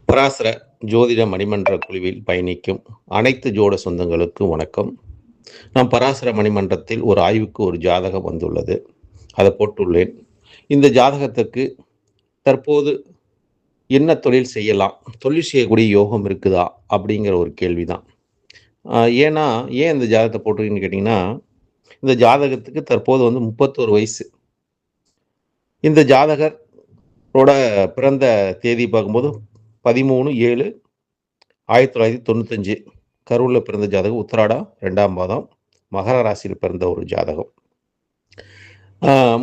பராசர ஜோதிட மணிமன்ற குழுவில் பயணிக்கும் அனைத்து ஜோட சொந்தங்களுக்கும் வணக்கம். நான் பராசர மணிமன்றத்தில் ஒரு ஆய்வுக்கு ஒரு ஜாதகம் வந்துள்ளது, அதை போட்டுள்ளேன். இந்த ஜாதகத்துக்கு தற்போது என்ன தொழில் செய்யலாம், தொழில் செய்யக்கூடிய யோகம் இருக்குதா அப்படிங்கிற ஒரு கேள்விதான். ஏன்னா ஏன் இந்த ஜாதகத்தை போட்டிருக்கீங்கன்னு கேட்டிங்கன்னா, இந்த ஜாதகத்துக்கு தற்போது 31 வயசு. இந்த ஜாதகரோட பிறந்த தேதி பார்க்கும்போது 13/7/1995 கரூரில் பிறந்த ஜாதகம். உத்திராடம் 2ஆம் மாதம், மகர ராசியில் பிறந்த ஒரு ஜாதகம்.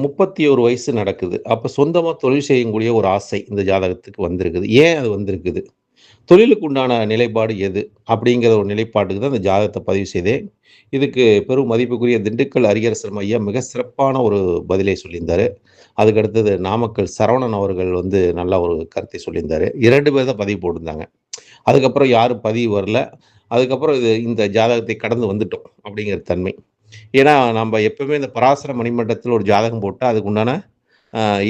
31 வயசு நடக்குது. அப்போ சொந்தமாக தொழில் செய்யக்கூடிய ஒரு ஆசை இந்த ஜாதகத்துக்கு வந்திருக்குது. ஏன் அது வந்திருக்குது, தொழிலுக்கு உண்டான நிலைப்பாடு எது அப்படிங்கிற ஒரு நிலைப்பாட்டுக்கு தான் இந்த ஜாதகத்தை பதிவு செய்தேன். இதுக்கு பெரும் மதிப்புக்குரிய திண்டுக்கல் அரியரசர் ஐயா மிக சிறப்பான ஒரு பதிலை சொல்லியிருந்தார். அதுக்கு அடுத்தது நாமக்கல் சரவணன் அவர்கள் நல்ல ஒரு கருத்தை சொல்லியிருந்தார். 2 பேர் தான் பதிவு போட்டிருந்தாங்க. அதுக்கப்புறம் யாரும் பதிவு வரல. அதுக்கப்புறம் இந்த ஜாதகத்தை கடந்து வந்துட்டோம் அப்படிங்கிற தன்மை. ஏன்னா நம்ம எப்பவுமே இந்த பராசர மணிமண்டலத்தில் ஒரு ஜாதகம் போட்டால் அதுக்கு உண்டான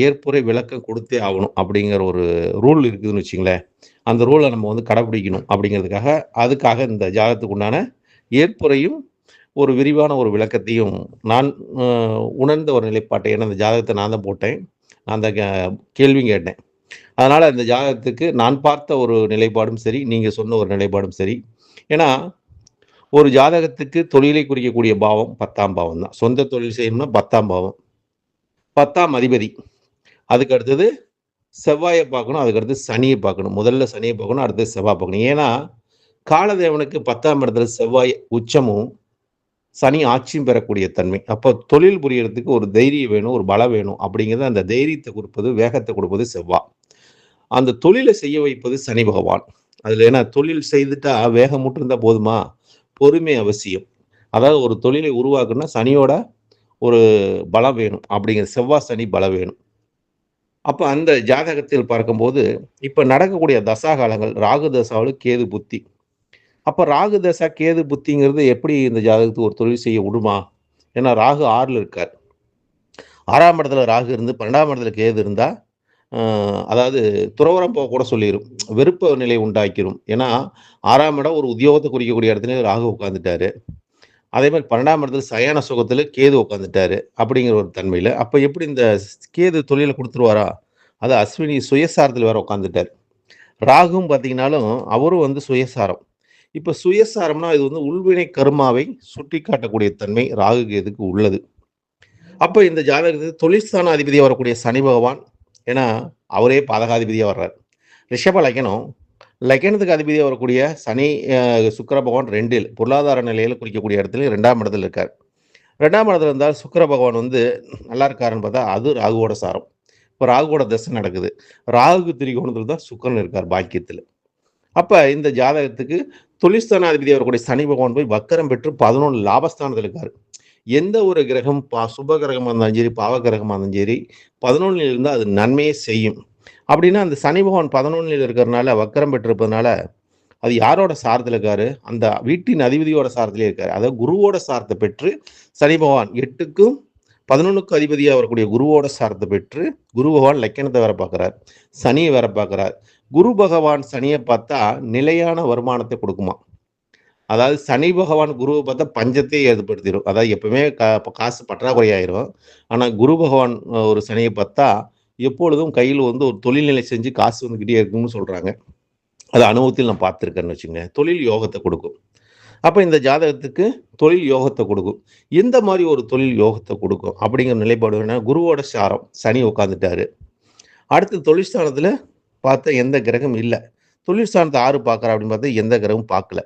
ஏற்புரை விளக்கம் கொடுத்தே ஆகணும் அப்படிங்கிற ஒரு ரூல் இருக்குதுன்னு வச்சுங்களேன். அந்த ரூலை நம்ம கடைபிடிக்கணும் அப்படிங்கிறதுக்காக அதுக்காக இந்த ஜாதகத்துக்கு உண்டான ஏற்புரையும் ஒரு விரிவான ஒரு விளக்கத்தையும் நான் உணர்ந்த ஒரு நிலைப்பாட்டை. ஏன்னா இந்த ஜாதகத்தை நான் தான் போட்டேன், நான் அந்த கேள்வியும் கேட்டேன். அதனால் இந்த ஜாதகத்துக்கு நான் பார்த்த ஒரு நிலைப்பாடும் சரி, நீங்கள் சொன்ன ஒரு நிலைப்பாடும் சரி. ஏன்னா ஒரு ஜாதகத்துக்கு தொழிலை குறிக்கக்கூடிய பாவம் 10ஆம் பாவம் தான். சொந்த தொழில் செய்யணும்னா 10ஆம் பாவம், 10ஆம் அதிபதி. அதுக்கு அடுத்தது செவ்வாயை பார்க்கணும், அதுக்கு அடுத்து சனியை பார்க்கணும். முதல்ல சனியை பார்க்கணும், அடுத்தது செவ்வாய் பார்க்கணும். ஏன்னா காலதேவனுக்கு 10ஆம் இடத்துல செவ்வாய் உச்சமும் சனி ஆட்சியும் பெறக்கூடிய தன்மை. அப்போ தொழில் புரியறதுக்கு ஒரு தைரியம் வேணும், ஒரு பலம் வேணும். அப்படிங்கிறது அந்த தைரியத்தை கொடுப்பது, வேகத்தை கொடுப்பது செவ்வாய். அந்த தொழிலை செய்ய வைப்பது சனி பகவான். அதில் ஏன்னா தொழில் செய்துட்டா வேகம் மட்டும் இருந்தால் போதுமா, பொறுமை அவசியம். அதாவது ஒரு தொழிலை உருவாக்குன்னா சனியோட ஒரு பலம் வேணும், அப்படிங்கிற செவ்வாய் சனி பலம் வேணும். அப்போ அந்த ஜாதகத்தில் பார்க்கும்போது இப்போ நடக்கக்கூடிய தசாகாலங்கள் ராகு தசாவில் கேது புத்தி. அப்போ ராகு தசா கேது புத்திங்கிறது எப்படி இந்த ஜாதகத்துக்கு ஒரு தொழில் செய்ய விடுமா? ஏன்னா ராகு 6ல் இருக்கார். 6ஆம் இடத்துல ராகு இருந்து 12ஆம் இடத்துல கேது இருந்தால் அதாவது துறவரம் போக கூட சொல்லிடும், வெறுப்ப நிலை உண்டாக்கிடும். ஏன்னா 6ஆம் இடம் ஒரு உத்தியோகத்தை குறிக்கக்கூடிய இடத்துல ராகு உட்காந்துட்டாரு. அதே மாதிரி 12ஆம் இடத்துல சயன சுகத்தில் கேது உட்காந்துட்டாரு அப்படிங்கிற ஒரு தன்மையில். அப்போ எப்படி இந்த கேது தொழிலை கொடுத்துருவாரா? அது அஸ்வினி சுயசாரத்தில் வேற உட்காந்துட்டார். ராகுவும் பார்த்தீங்கன்னாலும் அவரும் சுயசாரம். இப்போ சுயசாரம்னா இது உள்வினை கர்மாவை சுட்டி காட்டக்கூடிய தன்மை ராகு கேதுக்கு உள்ளது. அப்போ இந்த ஜாதகத்துக்கு தொழில்ஸ்தான அதிபதியாக வரக்கூடிய சனி பகவான், ஏன்னா அவரே பாதகாதிபதியாக வர்றார். ரிஷப லக்னம், லக்னத்துக்கு அதிபதியாக வரக்கூடிய சனி சுக்கிர பகவான் 2ல் பொருளாதார நிலையில் குறிக்கக்கூடிய இடத்துல 2ஆம் இடத்துல இருக்கார். 2ஆம் இடத்துல இருந்தால் சுக்கிர பகவான் நல்லா இருக்காருன்னு பார்த்தா அது ராகுவோட சாரம். இப்போ ராகுவோட தசை நடக்குது. ராகுக்கு திரிகோணத்தில் தான் சுக்கிரன் இருக்கார் பாக்கியத்தில். அப்போ இந்த ஜாதகத்துக்கு தொழில்ஸ்தானாதிபதியாக வரக்கூடிய சனி பகவான் போய் வக்கரம் பெற்று 11 லாபஸ்தானத்தில் இருக்கார். எந்த ஒரு கிரகம் சுப கிரகமாக இருந்தாலும் சரி, பாவ கிரகமாக இருந்தாலும் சரி, 11ல் இருந்தால் அது நன்மையே செய்யும். அப்படின்னா அந்த சனி பகவான் 11ல் இருக்கிறதுனால, வக்கரம் பெற்றிருப்பதுனால அது யாரோட சாரத்தில் இருக்காரு? அந்த வீட்டின் அதிபதியோட சாரத்திலே இருக்காரு. அதாவது குருவோட சாரத்தை பெற்று சனி பகவான் 8க்கும் 11க்கும் அதிபதியாக வரக்கூடிய குருவோட சாரத்தை பெற்று குரு பகவான் லக்கணத்தை வேற பார்க்குறார், சனியை வேற பார்க்குறார். குரு பகவான் சனியை பார்த்தா நிலையான வருமானத்தை கொடுக்குமா. அதாவது சனி பகவான் குருவை பார்த்தா பஞ்சத்தை ஏற்படுத்திடும். அதாவது எப்பவுமே காசு பற்றாக்குறையாயிரும். ஆனால் குரு பகவான் ஒரு சனியை பார்த்தா எப்பொழுதும் கையில் ஒரு தொழில்நிலை செஞ்சு காசு வந்துக்கிட்டே இருக்குன்னு சொல்கிறாங்க. அது அனுபவத்தில் நான் பார்த்துருக்கேன்னு வச்சுங்க. தொழில் யோகத்தை கொடுக்கும். அப்போ இந்த ஜாதகத்துக்கு தொழில் யோகத்தை கொடுக்கும். எந்த மாதிரி ஒரு தொழில் யோகத்தை கொடுக்கும் அப்படிங்கிற நிலைப்பாடு வேணா, குருவோட சாரம் சனி உட்காந்துட்டாரு. அடுத்து தொழில் ஸ்தானத்தில் பார்த்தா எந்த கிரகம் இல்லை. தொழில் ஸ்தானத்தை 6 பார்க்குறா அப்படின்னு பார்த்தா எந்த கிரகம் பார்க்கல.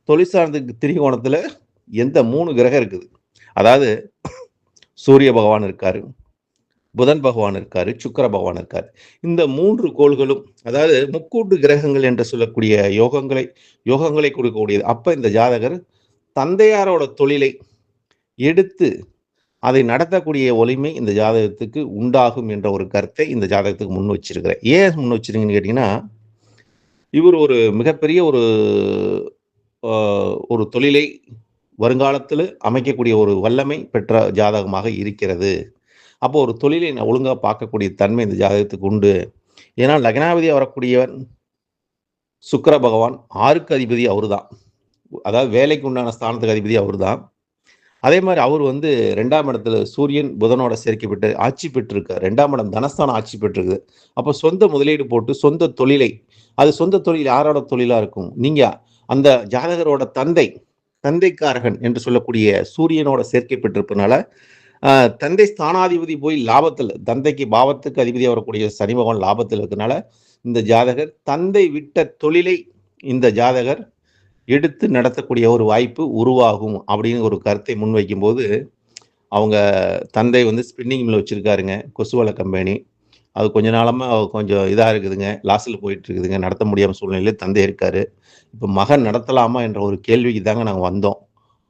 தொழில் ஸ்தானத்துக்கு திரிகோணத்தில் எந்த 3 கிரகம் இருக்குது. அதாவது சூரிய பகவான் இருக்காரு, புதன் பகவான் இருக்காரு, சுக்கிர பகவான் இருக்காரு. இந்த 3 கோள்களும் அதாவது முக்கூட்டு கிரகங்கள் என்று சொல்லக்கூடிய யோகங்களை கொடுக்கக்கூடியது. அப்போ இந்த ஜாதகர் தந்தையாரோட தொழிலை எடுத்து அதை நடத்தக்கூடிய வலிமை இந்த ஜாதகத்துக்கு உண்டாகும் என்ற ஒரு கருத்தை இந்த ஜாதகத்துக்கு முன் வச்சிருக்கிறேன். ஏன் முன் வச்சிருக்கீங்கன்னு கேட்டிங்கன்னா, இவர் ஒரு மிகப்பெரிய ஒரு தொழிலை வருங்காலத்தில் அமைக்கக்கூடிய ஒரு வல்லமை பெற்ற ஜாதகமாக இருக்கிறது. அப்போ ஒரு தொழிலை ஒழுங்காக பார்க்கக்கூடிய தன்மை இந்த ஜாதகத்துக்கு உண்டு. ஏன்னா லக்னாதிபதியாக வரக்கூடியவன் சுக்கிர பகவான் 6க்கு அதிபதி அவருதான். அதாவது வேலைக்கு உண்டான ஸ்தானத்துக்கு அதிபதி அவருதான். அதே மாரி அவரு வந்து 2ஆம் இடத்துல சூரியன், புதனோட சேர்க்கை பெற்று ஆட்சி பெற்றிருக்கார். 2ஆம் இடம் தனஸ்தானம் ஆட்சி பெற்றிருக்குது. அப்ப சொந்த முதலீடு போட்டு சொந்த தொழிலை அது சொந்த தொழில் யாரோட தொழிலா இருக்கும்? நீங்க அந்த ஜாதகரோட தந்தைக்காரகன் என்று சொல்லக்கூடிய சூரியனோட சேர்க்கை பெற்றிருப்பனால, அ தந்தை ஸ்தானாதிபதி போய் லாபத்துல தந்தைக்கு பாவத்துக்கு அதிபதியா வரக்கூடிய சனி பகவான் லாபத்துல இருக்கனால, இந்த ஜாதகர் தந்தை விட்ட தொழிலை இந்த ஜாதகர் எடுத்து நடத்தக்கூடிய ஒரு வாய்ப்பு உருவாகும் அப்படின்னு ஒரு கருத்தை முன்வைக்கும்போது, அவங்க தந்தை வந்து ஸ்பின்னிங் மில் வச்சிருக்காருங்க. கொசுவல கம்பெனி. அது கொஞ்ச நாளமா கொஞ்சம் இதா இருக்குதுங்க. லாஸ்ல போயிட்டு இருக்குதுங்க. நடத்த முடியாம சூழ்நிலையில தந்தை இருக்காரு. இப்ப மகன் நடத்தலாமா என்ற ஒரு கேள்விக்கு தாங்க நாங்க வந்தோம்.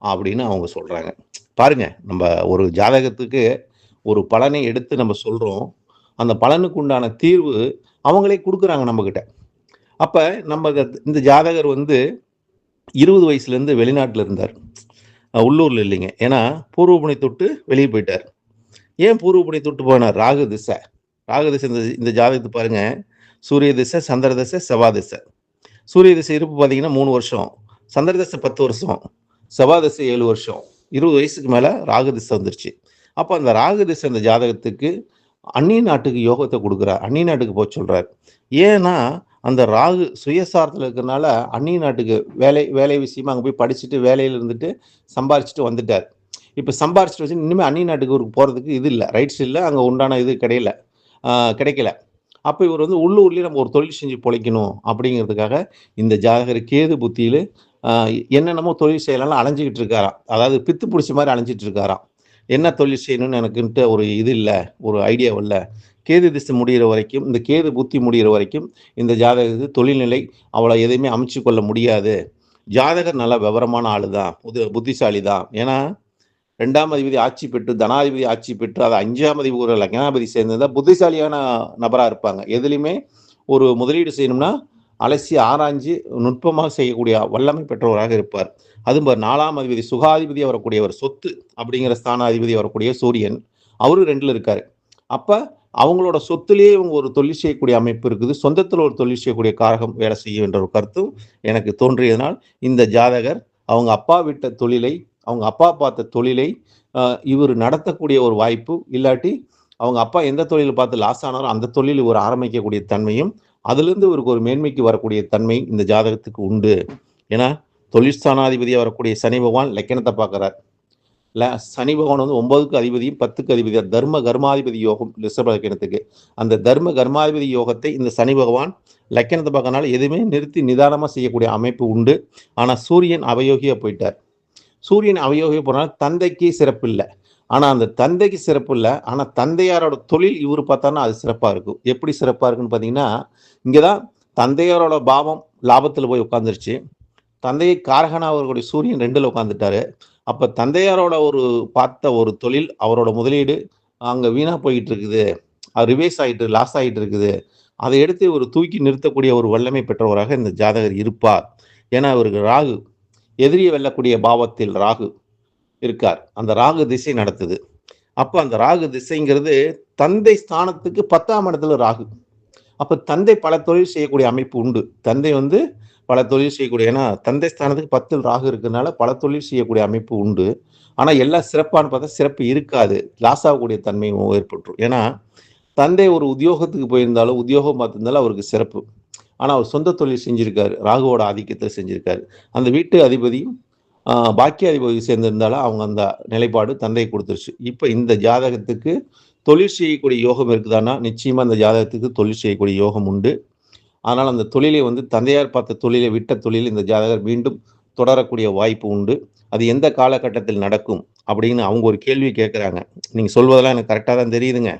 அப்படின்னு அவங்க சொல்றாங்க. பாருங்க, நம்ப ஒரு ஜாதகத்துக்கு ஒரு பலனை எடுத்து நம்ம சொல்றோம். அந்த பலனுக்கு உண்டான தீர்வு அவங்களே குடுக்குறாங்க நம்மகிட்ட. அப்ப நம்ம இந்த ஜாதகர் வந்து 20 வயசுலேருந்து வெளிநாட்டுல இருந்தார். உள்ளூர்ல இல்லைங்க. ஏன்னா பூர்வ புண்ணிய தொட்டு வெளிய போயிட்டார். ஏன் பூர்வ புண்ணிய தொட்டு போனார்? ராகு திசை. ராகு திசை இந்த இந்த ஜாதகத்த பாருங்க. சூரிய திசை, சந்திர திசை, செவ்வாய் திசை. சூரிய திசை இருப்பு பார்த்தீங்கன்னா 3 வருஷம். சந்திர திசை 10 வருஷம். செவ்வாய் திசை 7 வருஷம். 20 வயசுக்கு மேல ராகு திசை வந்துருச்சு. அப்ப அந்த ராகு திசை அந்த ஜாதகத்துக்கு அந்நிய நாட்டுக்கு யோகத்த குடுக்குறார். அந்நிய நாட்டுக்கு சொல்றார். ஏன்னா, அந்த ராகு சுயசாரத்துல இருக்கறனால அந்நிய நாட்டுக்கு வேலை விஷயமா அங்க போய் படிச்சுட்டு வேலையில இருந்துட்டு சம்பாரிச்சுட்டு வந்துட்டார். இப்ப சம்பாரிச்சுட்டு வச்சு இனிமே அந்நிய நாட்டுக்கு இவருக்கு போறதுக்கு இது இல்ல. ரைட்ஸ் இல்ல. அங்க உண்டான இது கிடைக்கல. அப்ப இவர் வந்து உள்ளூர்லயே நம்ம ஒரு தொழில் செஞ்சு பொழைக்கணும் அப்படிங்கிறதுக்காக இந்த ஜாதகர் கேது புத்தியில அ என்னென்னமோ தொழில் செய்யலாம்னு அலைஞ்சுகிட்டு இருக்காராம். அதாவது பித்து புடிச்ச மாரி அலைஞ்சிட்டு இருக்காராம். என்ன தொழில் செய்யணும்னு எனக்குன்ட்டு ஒரு இது இல்ல. ஒரு ஐடியா இல்ல. கேது திசை முடியிற வரைக்கும், இந்த கேது புத்தி முடியிற வரைக்கும் இந்த ஜாதகத்துக்கு தொழில்நிலை அவ்வளோ எதையுமே அமைச்சு கொள்ள முடியாது. ஜாதகர் நல்லா விவரமான ஆளு தான். புத்திசாலி தான். ஏன்னா 2ஆம் அதிபதி ஆட்சி பெற்று, தனாதிபதி ஆட்சி பெற்று, அது 5ஆம் அதிபதி ஒரு லக்னாதிபதி சேர்ந்திருந்தா புத்திசாலியான நபரா இருப்பாங்க. எதிலுமே ஒரு முதலீடு செய்யணும்னா, அலசி ஆராய்ஞ்சு நுட்பமா செய்யக்கூடிய வல்லமை பெற்றவராக இருப்பார். அதுவும் 4ஆம் அதிபதி சுகாதிபதியா வரக்கூடியவர். சொத்து அப்படிங்கிற ஸ்தானாதிபதி வரக்கூடிய சூரியன், அவரும் 2ல இருக்காரு. அப்ப அவங்களோட சொத்திலேயே இவங்க ஒரு தொழில் செய்யக்கூடிய அமைப்பு இருக்குது. சொந்தத்துல ஒரு தொழில் செய்யக்கூடிய காரகம் வேலை செய்யும் என்ற ஒரு கருத்தும் எனக்கு தோன்றியதனால், இந்த ஜாதகர் அவங்க அப்பா விட்ட தொழிலை, அவங்க அப்பா பார்த்த தொழிலை இவரு நடத்தக்கூடிய ஒரு வாய்ப்பு, இல்லாட்டி அவங்க அப்பா எந்த தொழில பார்த்து லாஸ் ஆனாரோ, அந்த தொழில் இவர் ஆரம்பிக்கக்கூடிய தன்மையும், அதிலிருந்து இவருக்கு ஒரு மேன்மைக்கு வரக்கூடிய தன்மை இந்த ஜாதகத்துக்கு உண்டு. ஏன்னா, தொழில் ஸ்தானாதிபதியா வரக்கூடிய சனி பகவான் லக்கினத்த பார்க்கிறார். சனி பகவான் வந்து 9க்கு அதிபதியும் 10க்கு அதிபதியா தர்ம கர்மாதிபதி யோகம் ரிஷப லக்கினத்துக்கு. அந்த தர்ம கர்மாதிபதி யோகத்தை இந்த சனி பகவான் லக்கினத்தை பார்க்கறனால எதுவுமே நிறுத்தி நிதானமா செய்யக்கூடிய அமைப்பு உண்டு. ஆனா சூரியன் அவயோகியா போயிட்டார். சூரியன் அவயோகியா போனால தந்தைக்கு சிறப்பு இல்ல. ஆனா அந்த தந்தைக்கு சிறப்பு இல்ல. ஆனா தந்தையாரோட தொழில் இவரு பார்த்தாருன்னா அது சிறப்பா இருக்கும். எப்படி சிறப்பா இருக்குன்னு பார்த்தீங்கன்னா, இங்க தான் தந்தையாரோட பாவம் லாபத்துல போய் உட்கார்ந்துருச்சு. தந்தையை காரகனா அவர்களுடைய சூரியன் 2ல உட்கார்ந்துட்டாரு. அப்ப தந்தையாரோட ஒரு பார்த்த ஒரு தொழில், அவரோட முதலீடு அங்க வீணா போயிட்டு இருக்குது. அது ரிவர்ஸ் ஆயிட்டு, லாஸ் ஆயிட்டு இருக்குது. அதை எடுத்து ஒரு தூக்கி நிறுத்தக்கூடிய ஒரு வல்லமை பெற்றவராக இந்த ஜாதகர் இருப்பார். ஏன்னா, அவருக்கு ராகு, எதிரியை வெல்லக்கூடிய பாவத்தில் ராகு இருக்கார். அந்த ராகு திசை நடத்துது. அப்ப அந்த ராகு திசைங்கிறது தந்தை ஸ்தானத்துக்கு 10ஆம் இடத்துல ராகு. அப்ப தந்தை பல தொழில் செய்யக்கூடிய அமைப்பு உண்டு. தந்தை வந்து பல தொழில் செய்யக்கூடிய ஏன்னா தந்தை ஸ்தானத்துக்கு 10ல் ராகு இருக்கிறதுனால பல தொழில் செய்யக்கூடிய அமைப்பு உண்டு. ஆனா எல்லாம் சிறப்பான்னு பார்த்தா சிறப்பு இருக்காது. லாஸ் ஆகக்கூடிய தன்மை ஏற்பட்டுரும். ஏன்னா தந்தை ஒரு உத்தியோகத்துக்கு போயிருந்தாலும், உத்தியோகம் பார்த்திருந்தாலும் அவருக்கு சிறப்பு. ஆனா அவர் சொந்த தொழில் செஞ்சிருக்காரு. ராகுவோட ஆதிக்கத்துல செஞ்சிருக்காரு. அந்த வீட்டு அதிபதியும் பாக்கியாதிபதி சேர்ந்திருந்தாலும் அவங்க அந்த நிலைப்பாடு தந்தை கொடுத்துருச்சு. இப்ப இந்த ஜாதகத்துக்கு தொழில் செய்யக்கூடிய யோகம் இருக்குதான்னா, நிச்சயமா அந்த ஜாதகத்துக்கு தொழில் செய்யக்கூடிய யோகம் உண்டு. அதனால அந்த தொழிலை வந்து தந்தையார் பார்த்த தொழிலை விட்ட தொழில் இந்த ஜாதகர் மீண்டும் தொடரக்கூடிய வாய்ப்பு உண்டு. அது எந்த காலகட்டத்தில் நடக்கும் அப்படின்னு அவங்க ஒரு கேள்வி கேட்குறாங்க. நீங்க சொல்வதெல்லாம் எனக்கு கரெக்டா தான் தெரியுதுங்க.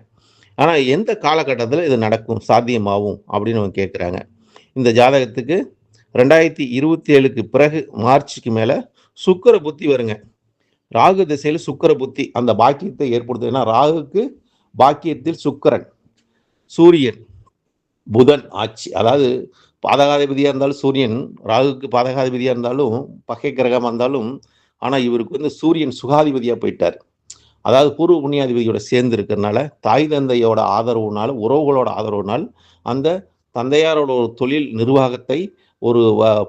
ஆனா எந்த காலகட்டத்தில இது நடக்கும், சாத்தியமாகும் அப்படின்னு அவங்க கேட்குறாங்க. இந்த ஜாதகத்துக்கு 2027க்கு பிறகு மார்ச்சுக்கு மேல சுக்கிர புத்தி வருங்க. ராகு திசையில சுக்கிர புத்தி அந்த பாக்கியத்தை ஏற்படுத்தும். ஏன்னா ராகுக்கு பாக்கியத்தில் சுக்கிரன், சூரியன், புதன் ஆட்சி. அதாவது பாதகாதிபதியா இருந்தாலும் சூரியன், ராகுக்கு பாதகாதிபதியா இருந்தாலும், பகை கிரகமா இருந்தாலும், ஆனா இவருக்கு வந்து சூரியன் சுகாதிபதியா போயிட்டார். அதாவது பூர்வ புண்ணியாதிபதியோட சேர்ந்து இருக்கிறனால, தாய் தந்தையோட ஆதரவுனால, உறவுகளோட ஆதரவுனால், அந்த தந்தையாரோட ஒரு தொழில் நிர்வாகத்தை ஒரு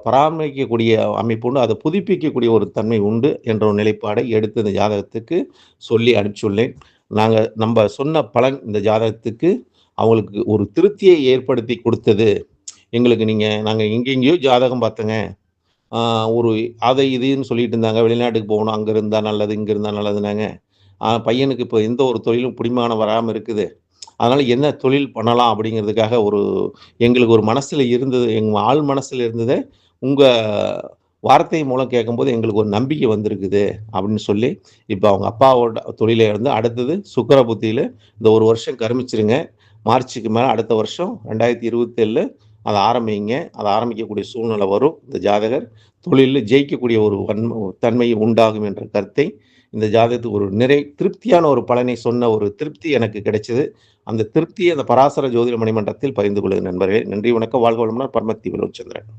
பராமரிக்கக்கூடிய அமைப்பு உண்டு. அத புதுப்பிக்கக்கூடிய ஒரு தன்மை உண்டு என்ற ஒரு நிலைப்பாடை எடுத்து இந்த ஜாதகத்துக்கு சொல்லி அனுப்பிச்சுள்ளேன். நம்ப சொன்ன பலன் இந்த ஜாதகத்துக்கு அவங்களுக்கு ஒரு திருப்தியை ஏற்படுத்தி குடுத்தது. எங்களுக்கு நாங்க எங்கெங்கேயோ ஜாதகம் பார்த்தோங்க. ஆ ஒரு அதை இதுன்னு சொல்லிட்டு இருந்தாங்க. வெளிநாட்டுக்கு போகணும். அங்க இருந்தா நல்லது, இங்க இருந்தா நல்லதுன்னாங்க. பையனுக்கு இப்ப எந்த ஒரு தொழிலும் பிடிமானம் வராம இருக்குது. அதனால என்ன தொழில் பண்ணலாம் அப்படிங்கிறதுக்காக எங்களுக்கு ஒரு மனசுல இருந்தது. எங்க ஆழ் மனசுல இருந்தத உங்க வார்த்தை மூலம் கேட்கும்போது எங்களுக்கு ஒரு நம்பிக்கை வந்திருக்குது அப்படின்னு சொல்லி, இப்ப அவங்க அப்பாவோட தொழில இருந்து அடுத்தது சுக்கிர புத்தியில இந்த 1 வருஷம் கருமிச்சிருங்க. மார்ச்சுக்கு மேல அடுத்த வருஷம் 2027 அத ஆரம்பிங்க. அத ஆரம்பிக்கக்கூடிய சூழ்நிலை வரும். இந்த ஜாதகர் தொழில்ல ஜெயிக்கக்கூடிய ஒரு தன்மை உண்டாகும் என்ற கருத்தை இந்த ஜாதகத்துக்கு ஒரு திருப்தியான ஒரு பலனை சொன்ன ஒரு திருப்தி எனக்கு கிடைச்சது. அந்த திருப்தியை அந்த பராசர ஜோதிட மணிமன்றத்தில் பகிர்ந்து கொள்கிறேன் நண்பர்களே. நன்றி, வணக்கம். வாழ்க வளமுடன். பரமத்தி வினோத் சந்திரன்.